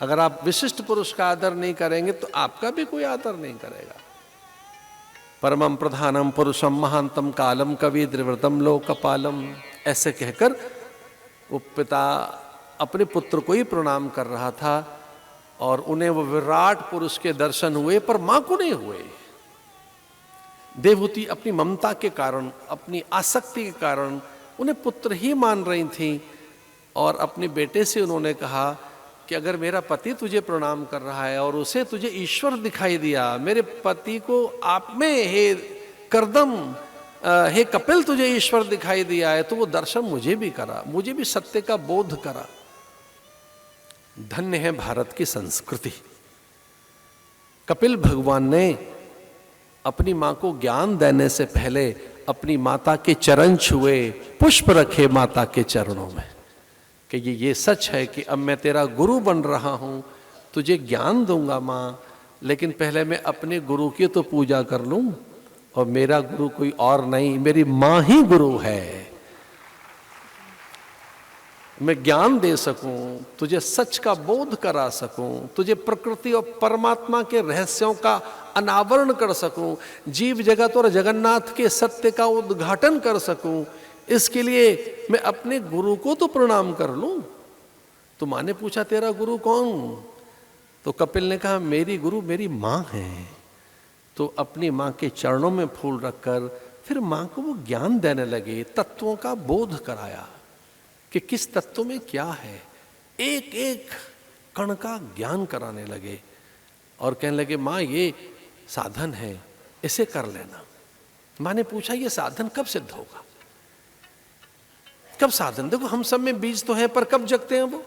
अगर आप विशिष्ट पुरुष का आदर नहीं करेंगे तो आपका भी कोई आदर नहीं करेगा। परमम प्रधानम पुरुषम महांतम कालम कवि द्रिवृतम लोकपालम, ऐसे कहकर वो पिता अपने पुत्र को ही प्रणाम कर रहा था और उन्हें वो विराट पुरुष के दर्शन हुए पर मां को नहीं हुए। देवहूति अपनी ममता के कारण, अपनी आसक्ति के कारण उन्हें पुत्र ही मान रही थी और अपने बेटे से उन्होंने कहा कि अगर मेरा पति तुझे प्रणाम कर रहा है और उसे तुझे ईश्वर दिखाई दिया, मेरे पति को आप में हे करदम, हे कपिल तुझे ईश्वर दिखाई दिया है, तो वो दर्शन मुझे भी करा, मुझे भी सत्य का बोध करा। धन्य है भारत की संस्कृति। कपिल भगवान ने अपनी मां को ज्ञान देने से पहले अपनी माता के चरण छुए, पुष्प रखे माता के चरणों में कि ये सच है कि अब मैं तेरा गुरु बन रहा हूं, तुझे ज्ञान दूंगा मां, लेकिन पहले मैं अपने गुरु की तो पूजा कर लूं और मेरा गुरु कोई और नहीं, मेरी मां ही गुरु है। मैं ज्ञान दे सकूं, तुझे सच का बोध करा सकूं, तुझे प्रकृति और परमात्मा के रहस्यों का अनावरण कर सकूं, जीव जगत और जगन्नाथ के सत्य का उद्घाटन कर सकूं, इसके लिए मैं अपने गुरु को तो प्रणाम कर लूं। तो मां ने पूछा तेरा गुरु कौन? तो कपिल ने कहा मेरी गुरु मेरी मां है। तो अपनी मां के चरणों में फूल रखकर फिर मां को वो ज्ञान देने लगे, तत्वों का बोध कराया कि किस तत्व में क्या है, एक एक कण का ज्ञान कराने लगे और कहने लगे मां ये साधन है, इसे कर लेना। मां ने पूछा ये साधन कब सिद्ध होगा? कब साधन? देखो हम सब में बीज तो है पर कब जगते हैं वो?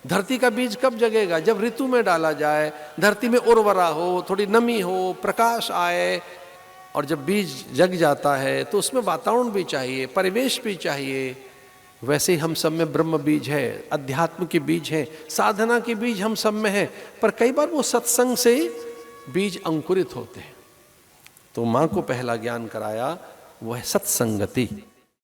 धरती का बीज कब जगेगा? जब ऋतु में डाला जाए, धरती में उर्वरा हो, थोड़ी नमी हो, प्रकाश आए, और जब बीज जग जाता है तो उसमें वातावरण भी चाहिए, परिवेश भी चाहिए। वैसे ही हम सब में ब्रह्म बीज है, अध्यात्म के बीज है, साधना के बीज हम सब में है, पर कई बार वो सत्संग से बीज अंकुरित होते हैं। तो मां को पहला ज्ञान कराया वो है सत्संगति।